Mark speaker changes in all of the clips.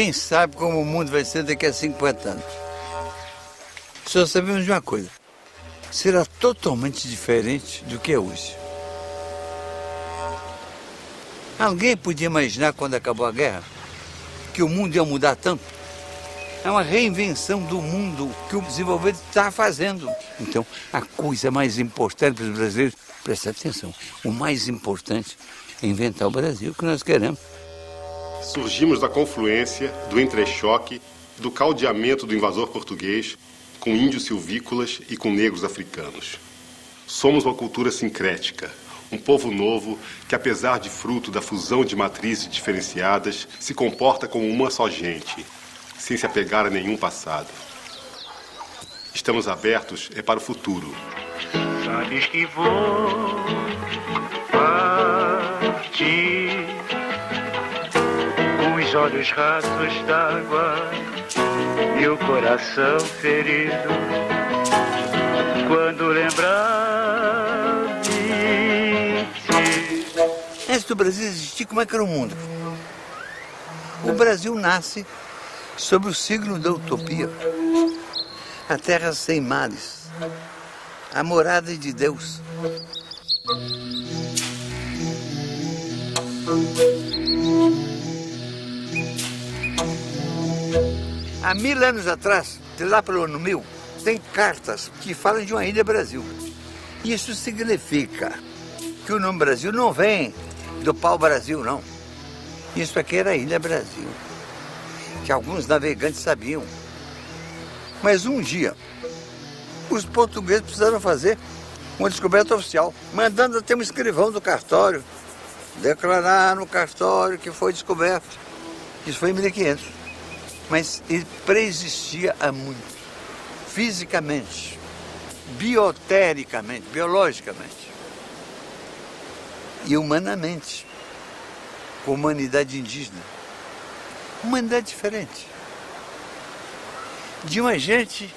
Speaker 1: Ninguém sabe como o mundo vai ser daqui a 50 anos. Só sabemos de uma coisa. Será totalmente diferente do que é hoje. Alguém podia imaginar, quando acabou a guerra, que o mundo ia mudar tanto? É uma reinvenção do mundo que o desenvolvimento está fazendo. Então, a coisa mais importante para os brasileiros, presta atenção, o mais importante é inventar o Brasil que nós queremos.
Speaker 2: Surgimos da confluência, do entrechoque, do caldeamento do invasor português com índios silvícolas e com negros africanos. Somos uma cultura sincrética, um povo novo que, apesar de fruto da fusão de matrizes diferenciadas, se comporta como uma só gente, sem se apegar a nenhum passado. Estamos abertos para o futuro.
Speaker 3: Sabes que vou partir, os olhos rasos d'água e o coração ferido, quando lembrar de ti.
Speaker 1: Antes do Brasil existir, como é que era o mundo? O Brasil nasce sob o signo da utopia. A terra sem males, a morada de Deus. Há 1000 anos atrás, de lá pelo ano 1000, tem cartas que falam de uma ilha Brasil. Isso significa que o nome Brasil não vem do pau-brasil, não. Isso aqui era a Ilha Brasil, que alguns navegantes sabiam. Mas um dia, os portugueses precisaram fazer uma descoberta oficial, mandando até um escrivão do cartório declarar no cartório que foi descoberto. Isso foi em 1500. Mas ele preexistia há muito, fisicamente, biotericamente, biologicamente e humanamente, com a humanidade indígena. Humanidade diferente. De uma gente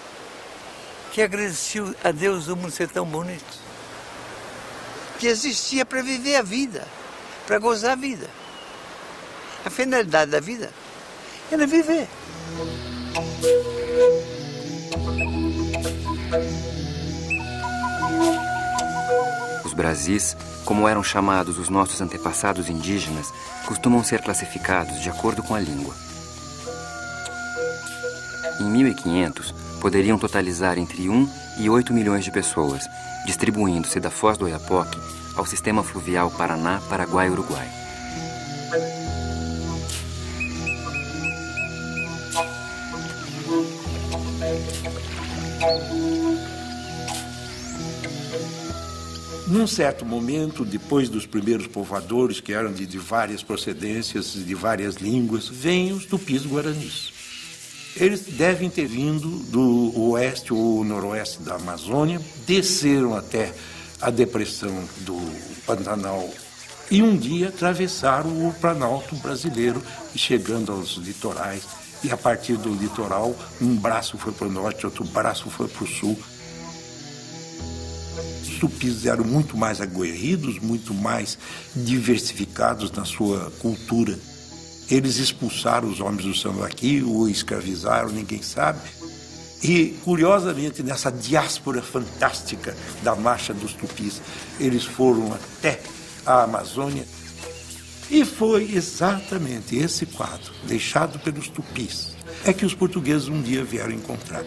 Speaker 1: que agradeceu a Deus o mundo ser tão bonito, que existia para viver a vida, para gozar a vida. A finalidade da vida era viver.
Speaker 4: Os Brasis, como eram chamados os nossos antepassados indígenas, costumam ser classificados de acordo com a língua. Em 1500, poderiam totalizar entre 1 e 8 milhões de pessoas, distribuindo-se da Foz do Oiapoque ao sistema fluvial Paraná, Paraguai e Uruguai.
Speaker 5: Num certo momento, depois dos primeiros povoadores, que eram de várias procedências, de várias línguas, vêm os tupis-guaranis. Eles devem ter vindo do oeste ou noroeste da Amazônia, desceram até a depressão do Pantanal e um dia atravessaram o Planalto brasileiro, chegando aos litorais. E a partir do litoral, um braço foi para o norte, outro braço foi para o sul. Os tupis eram muito mais aguerridos, muito mais diversificados na sua cultura. Eles expulsaram os homens do Sambaqui, ou escravizaram, ninguém sabe. E, curiosamente, nessa diáspora fantástica da marcha dos tupis, eles foram até a Amazônia. E foi exatamente esse quadro, deixado pelos tupis, é que os portugueses um dia vieram encontrar.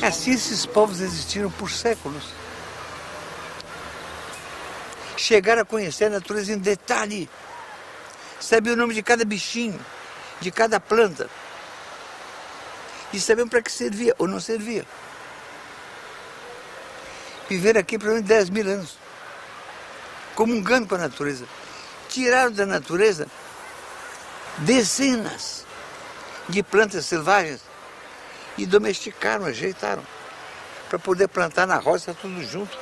Speaker 1: Assim esses povos existiram por séculos. Chegaram a conhecer a natureza em detalhe. Sabiam o nome de cada bichinho, de cada planta. E sabiam para que servia ou não servia. Viveram aqui por menos de 10 mil anos, comungando com a natureza. Tiraram da natureza dezenas de plantas selvagens e domesticaram, ajeitaram, para poder plantar na roça tudo junto.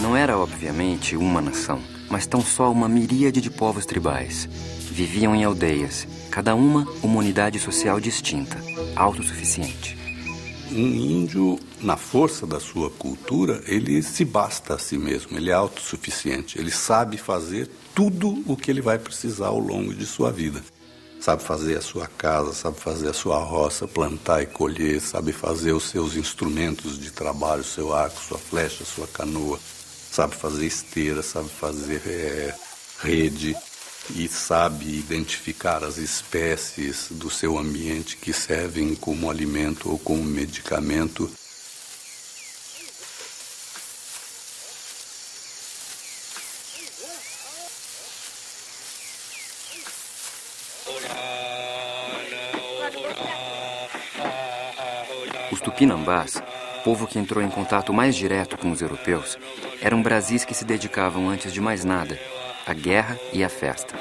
Speaker 4: Não era, obviamente, uma nação, mas tão só uma miríade de povos tribais. Viviam em aldeias, cada uma unidade social distinta, autossuficiente.
Speaker 6: Um índio, na força da sua cultura, ele se basta a si mesmo, ele é autossuficiente, ele sabe fazer tudo o que ele vai precisar ao longo de sua vida. Sabe fazer a sua casa, sabe fazer a sua roça, plantar e colher, sabe fazer os seus instrumentos de trabalho, seu arco, sua flecha, sua canoa, sabe fazer esteira, sabe fazer rede e sabe identificar as espécies do seu ambiente que servem como alimento ou como medicamento.
Speaker 4: Os tupinambás, povo que entrou em contato mais direto com os europeus, eram brasis que se dedicavam, antes de mais nada, à guerra e à festa.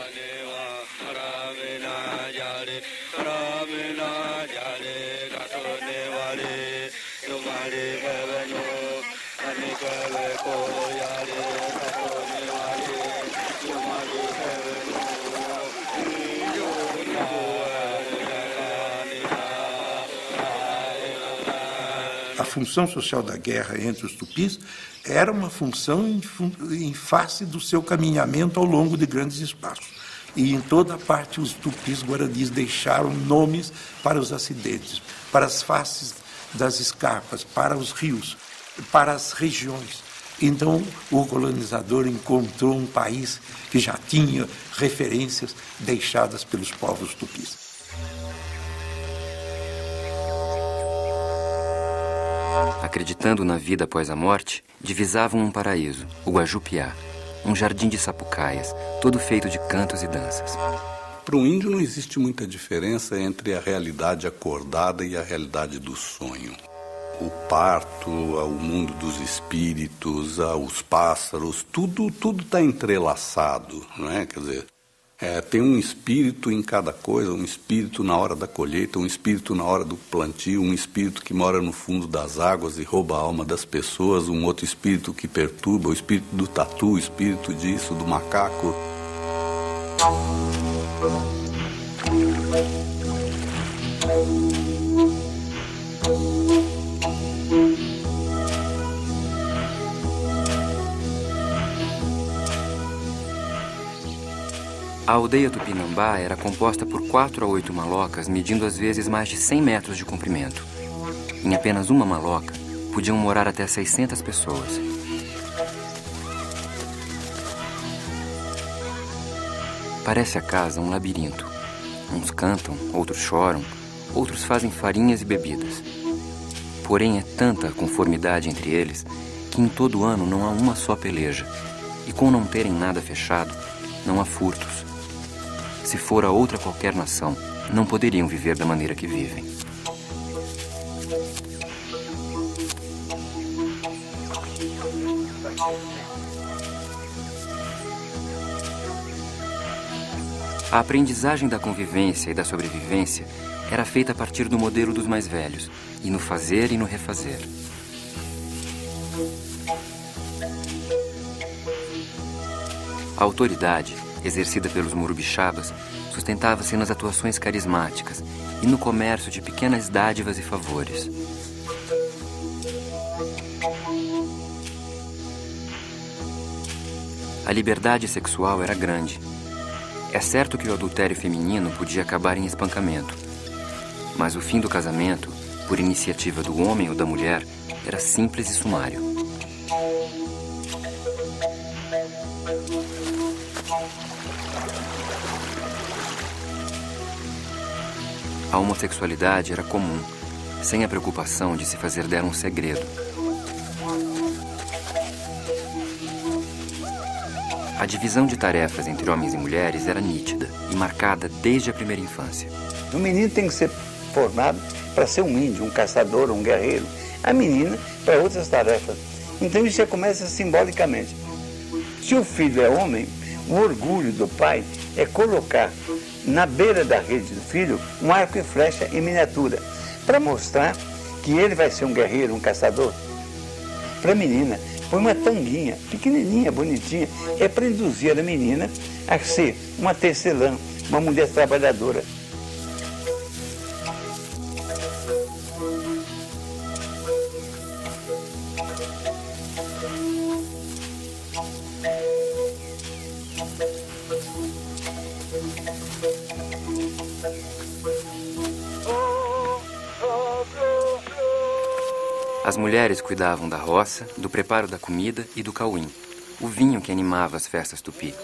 Speaker 5: A função social da guerra entre os tupis era uma função em face do seu caminhamento ao longo de grandes espaços. E em toda parte os tupis guaranis deixaram nomes para os acidentes, para as faces das escarpas, para os rios, para as regiões. Então o colonizador encontrou um país que já tinha referências deixadas pelos povos tupis.
Speaker 4: Acreditando na vida após a morte, divisavam um paraíso, o Guajupiá, um jardim de sapucaias, todo feito de cantos e danças.
Speaker 6: Para um índio não existe muita diferença entre a realidade acordada e a realidade do sonho. O parto, o mundo dos espíritos, os pássaros, tudo está entrelaçado, não é? Quer dizer, tem um espírito em cada coisa, um espírito na hora da colheita, um espírito na hora do plantio, um espírito que mora no fundo das águas e rouba a alma das pessoas, um outro espírito que perturba, o espírito do tatu, o espírito disso, do macaco.
Speaker 4: A aldeia Tupinambá era composta por 4 a 8 malocas, medindo às vezes mais de 100 metros de comprimento. Em apenas uma maloca, podiam morar até 600 pessoas. Parece a casa um labirinto. Uns cantam, outros choram, outros fazem farinhas e bebidas. Porém, é tanta a conformidade entre eles que em todo ano não há uma só peleja. E com não terem nada fechado, não há furtos. Se fora outra qualquer nação, não poderiam viver da maneira que vivem. A aprendizagem da convivência e da sobrevivência era feita a partir do modelo dos mais velhos, e no fazer e no refazer. A autoridade, exercida pelos Murubixabas, sustentava-se nas atuações carismáticas e no comércio de pequenas dádivas e favores. A liberdade sexual era grande. É certo que o adultério feminino podia acabar em espancamento, mas o fim do casamento, por iniciativa do homem ou da mulher, era simples e sumário. A homossexualidade era comum, sem a preocupação de se fazer dela um segredo. A divisão de tarefas entre homens e mulheres era nítida e marcada desde a primeira infância.
Speaker 1: O menino tem que ser formado para ser um índio, um caçador, um guerreiro. A menina para outras tarefas. Então isso já começa simbolicamente. Se o filho é homem, o orgulho do pai é colocar na beira da rede do filho um arco e flecha em miniatura, para mostrar que ele vai ser um guerreiro, um caçador. Para a menina, põe uma tanguinha, pequenininha, bonitinha, é para induzir a menina a ser uma tecelã, uma mulher trabalhadora.
Speaker 4: As mulheres cuidavam da roça, do preparo da comida e do cauim, o vinho que animava as festas tupi.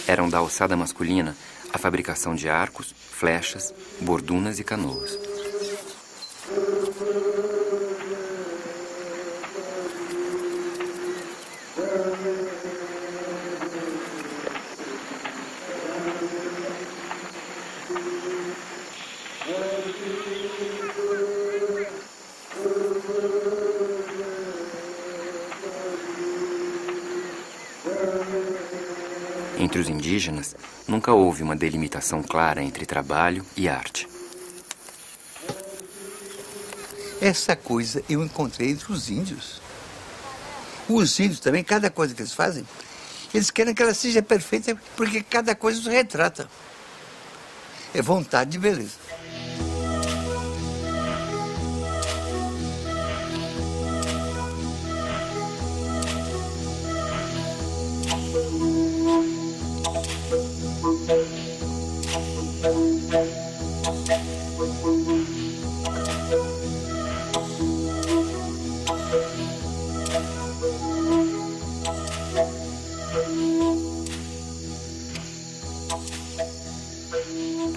Speaker 4: Eram da alçada masculina a fabricação de arcos, flechas, bordunas e canoas. Entre os indígenas, nunca houve uma delimitação clara entre trabalho e arte.
Speaker 1: Essa coisa eu encontrei entre os índios. Os índios também, cada coisa que eles fazem, eles querem que ela seja perfeita, porque cada coisa os retrata. É vontade de beleza.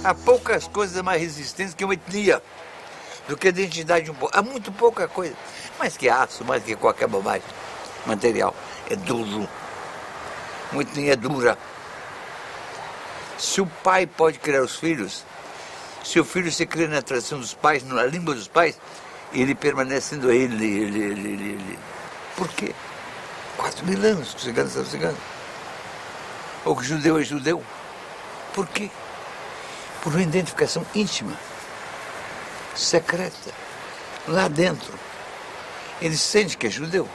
Speaker 1: Há poucas coisas mais resistentes que uma etnia, do que a identidade de um povo. Há muito pouca coisa. Mais que aço, mais que qualquer bobagem material. É duro. Uma etnia é dura. Se o pai pode criar os filhos, se o filho se cria na tradição dos pais, na língua dos pais, ele permanece sendo ele. Por quê? 4.000 anos que os ciganos são ciganos. Ou que judeu é judeu. Por quê? Por uma identificação íntima, secreta, lá dentro. Ele sente que é judeu.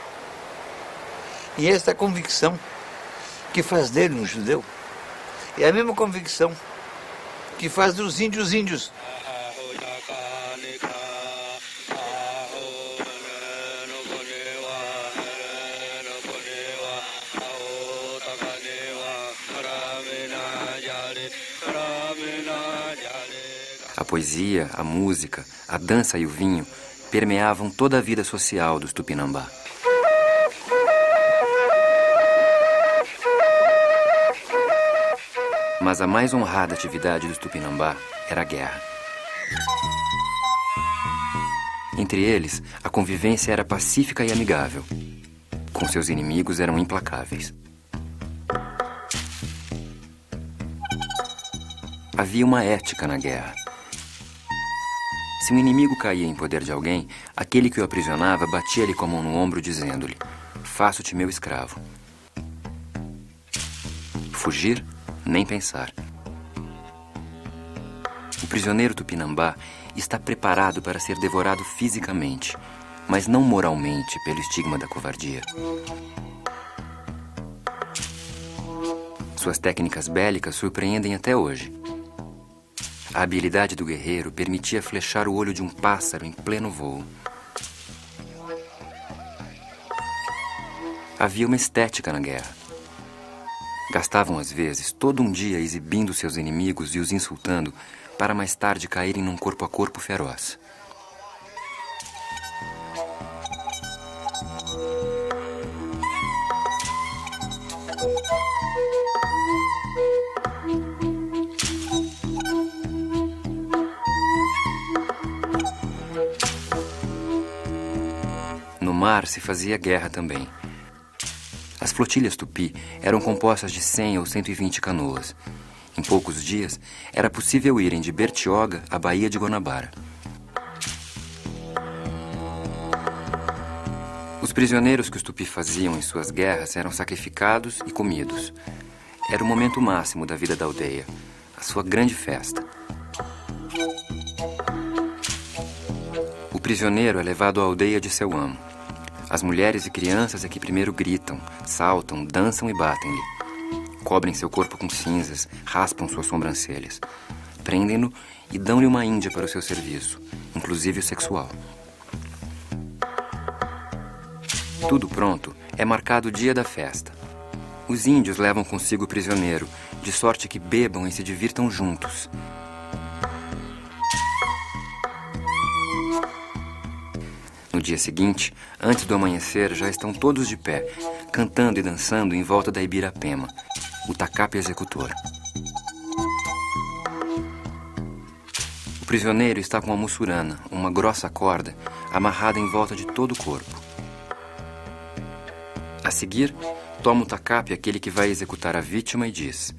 Speaker 1: E esta convicção que faz dele um judeu é a mesma convicção que faz dos índios índios.
Speaker 4: A poesia, a música, a dança e o vinho permeavam toda a vida social dos Tupinambá. Mas a mais honrada atividade dos Tupinambá era a guerra. Entre eles, a convivência era pacífica e amigável. Com seus inimigos eram implacáveis. Havia uma ética na guerra. Se um inimigo caía em poder de alguém, aquele que o aprisionava batia-lhe com a mão no ombro, dizendo-lhe: "Faço-te meu escravo." Fugir? Nem pensar. O prisioneiro Tupinambá está preparado para ser devorado fisicamente, mas não moralmente pelo estigma da covardia. Suas técnicas bélicas surpreendem até hoje. A habilidade do guerreiro permitia flechar o olho de um pássaro em pleno voo. Havia uma estética na guerra. Gastavam, às vezes, todo um dia exibindo seus inimigos e os insultando, para mais tarde caírem num corpo a corpo feroz. mar se fazia guerra também. As flotilhas tupi eram compostas de 100 ou 120 canoas. Em poucos dias, era possível irem de Bertioga à Baía de Guanabara. Os prisioneiros que os tupi faziam em suas guerras eram sacrificados e comidos. Era o momento máximo da vida da aldeia, a sua grande festa. O prisioneiro é levado à aldeia de seu amo. As mulheres e crianças é que primeiro gritam, saltam, dançam e batem-lhe. Cobrem seu corpo com cinzas, raspam suas sobrancelhas. Prendem-no e dão-lhe uma índia para o seu serviço, inclusive o sexual. Tudo pronto, é marcado o dia da festa. Os índios levam consigo o prisioneiro, de sorte que bebam e se divirtam juntos. No dia seguinte, antes do amanhecer, já estão todos de pé, cantando e dançando em volta da Ibirapema, o tacape executor. O prisioneiro está com a mussurana, uma grossa corda, amarrada em volta de todo o corpo. A seguir, toma o tacape aquele que vai executar a vítima e diz: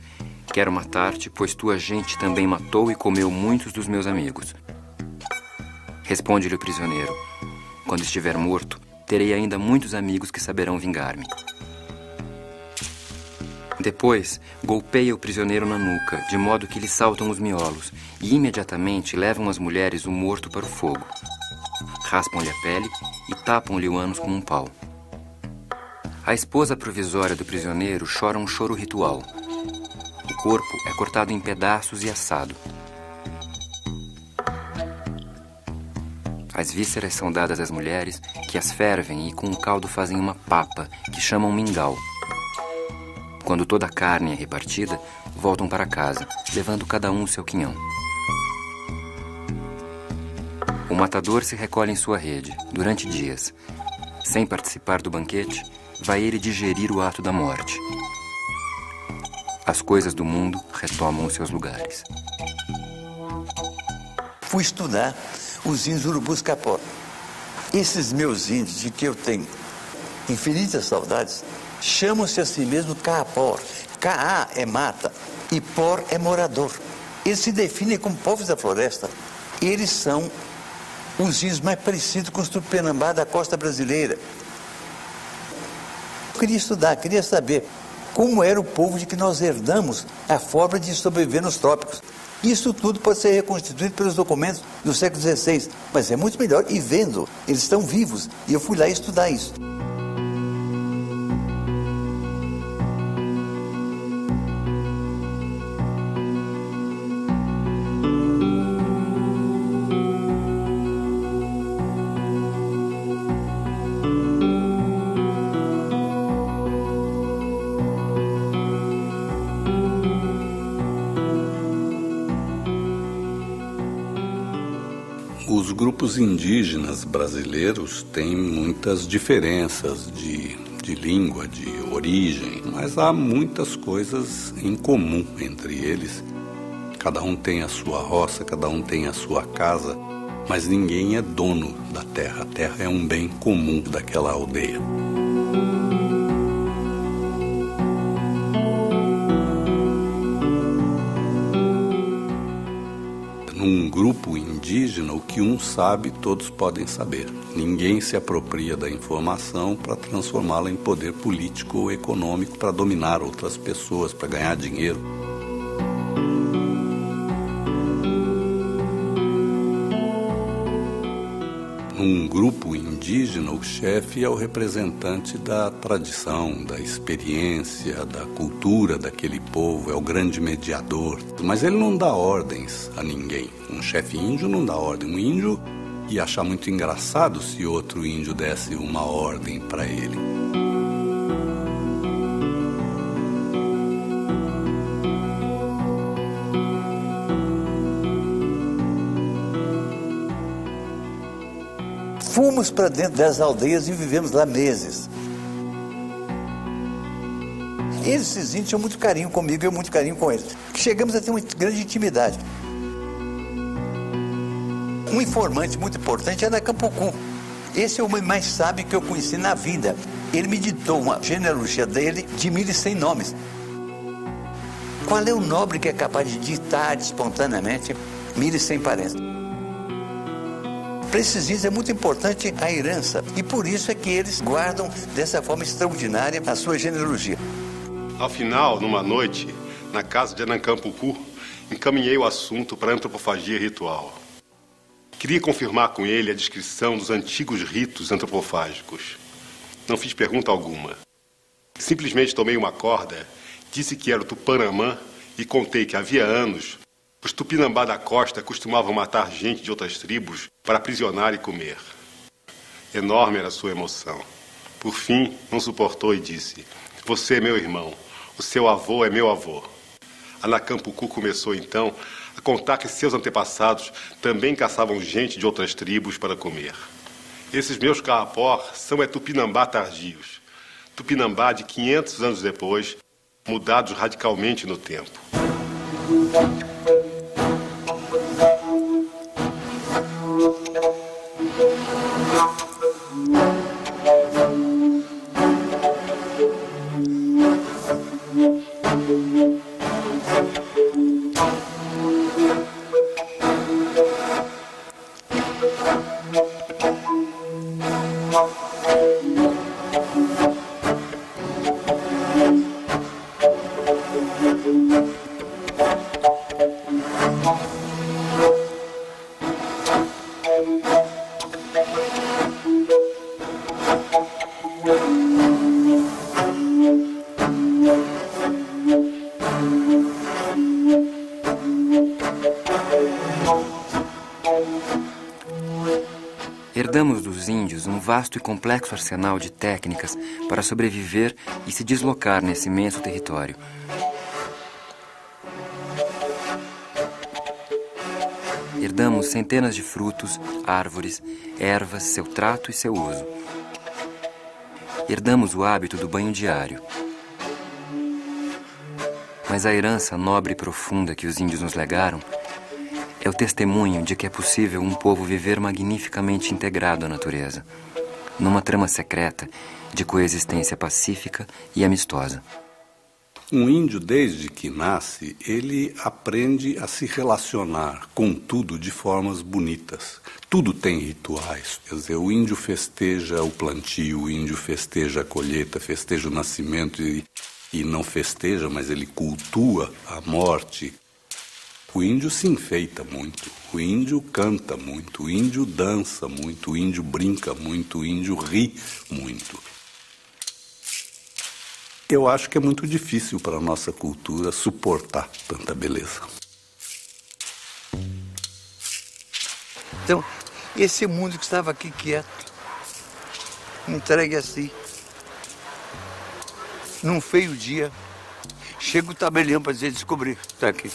Speaker 4: quero matar-te, pois tua gente também matou e comeu muitos dos meus amigos. Responde-lhe o prisioneiro: quando estiver morto, terei ainda muitos amigos que saberão vingar-me. Depois, golpeia o prisioneiro na nuca, de modo que lhe saltam os miolos, e imediatamente levam as mulheres o morto para o fogo. Raspam-lhe a pele e tapam-lhe o ânus com um pau. A esposa provisória do prisioneiro chora um choro ritual. O corpo é cortado em pedaços e assado. As vísceras são dadas às mulheres, que as fervem e com o caldo fazem uma papa, que chamam mingau. Quando toda a carne é repartida, voltam para casa, levando cada um o seu quinhão. O matador se recolhe em sua rede, durante dias. Sem participar do banquete, vai ele digerir o ato da morte. As coisas do mundo retomam os seus lugares.
Speaker 1: Fui estudar os índios urubus capó. Esses meus índios, de que eu tenho infinitas saudades, chamam-se a si mesmo Caapor. Caá é mata e Por é morador. Eles se definem como povos da floresta. Eles são os índios mais parecidos com os Tupinambá da costa brasileira. Eu queria estudar, queria saber como era o povo de que nós herdamos a forma de sobreviver nos trópicos. Isso tudo pode ser reconstituído pelos documentos do século XVI, mas é muito melhor ir vendo. Eles estão vivos e eu fui lá estudar isso.
Speaker 6: Os grupos indígenas brasileiros têm muitas diferenças de língua, de origem, mas há muitas coisas em comum entre eles. Cada um tem a sua roça, cada um tem a sua casa, mas ninguém é dono da terra. A terra é um bem comum daquela aldeia. Num grupo indígena, o que um sabe, todos podem saber. Ninguém se apropria da informação para transformá-la em poder político ou econômico para dominar outras pessoas, para ganhar dinheiro. Num grupo indígena, o chefe é o representante da tradição, da experiência, da cultura daquele povo, é o grande mediador. Mas ele não dá ordens a ninguém. Um chefe índio não dá ordem. Um índio ia achar muito engraçado se outro índio desse uma ordem para ele.
Speaker 1: Fomos para dentro das aldeias e vivemos lá meses. Esses índios tinham muito carinho comigo e eu muito carinho com eles. Chegamos a ter uma grande intimidade. Um informante muito importante era Campocu. Esse é o homem mais sábio que eu conheci na vida. Ele me ditou uma genealogia dele de 1.100 nomes. Qual é o nobre que é capaz de ditar espontaneamente 1.100 parentes? Para esses índios é muito importante a herança, e por isso é que eles guardam dessa forma extraordinária a sua genealogia.
Speaker 2: Ao final, numa noite, na casa de Anancampucu, encaminhei o assunto para a antropofagia ritual. Queria confirmar com ele a descrição dos antigos ritos antropofágicos. Não fiz pergunta alguma. Simplesmente tomei uma corda, disse que era o Tupinambá e contei que havia anos os Tupinambá da costa costumavam matar gente de outras tribos para aprisionar e comer. Enorme era a sua emoção. Por fim, não suportou e disse: "Você é meu irmão, o seu avô é meu avô." Anancampucu começou então a contar que seus antepassados também caçavam gente de outras tribos para comer. Esses meus carapó são Tupinambá tardios. Tupinambá de 500 anos depois, mudados radicalmente no tempo.
Speaker 4: Herdamos dos índios um vasto e complexo arsenal de técnicas para sobreviver e se deslocar nesse imenso território. Herdamos centenas de frutos, árvores, ervas, seu trato e seu uso. Herdamos o hábito do banho diário. Mas a herança nobre e profunda que os índios nos legaram é o testemunho de que é possível um povo viver magnificamente integrado à natureza, numa trama secreta de coexistência pacífica e amistosa.
Speaker 6: Um índio, desde que nasce, ele aprende a se relacionar com tudo de formas bonitas. Tudo tem rituais. Quer dizer, o índio festeja o plantio, o índio festeja a colheita, festeja o nascimento e não festeja, mas ele cultua a morte. O índio se enfeita muito, o índio canta muito, o índio dança muito, o índio brinca muito, o índio ri muito. Eu acho que é muito difícil para a nossa cultura suportar tanta beleza.
Speaker 1: Então, esse mundo que estava aqui quieto, entregue assim, num feio dia, chega o tabelião para dizer: descobri, está aqui.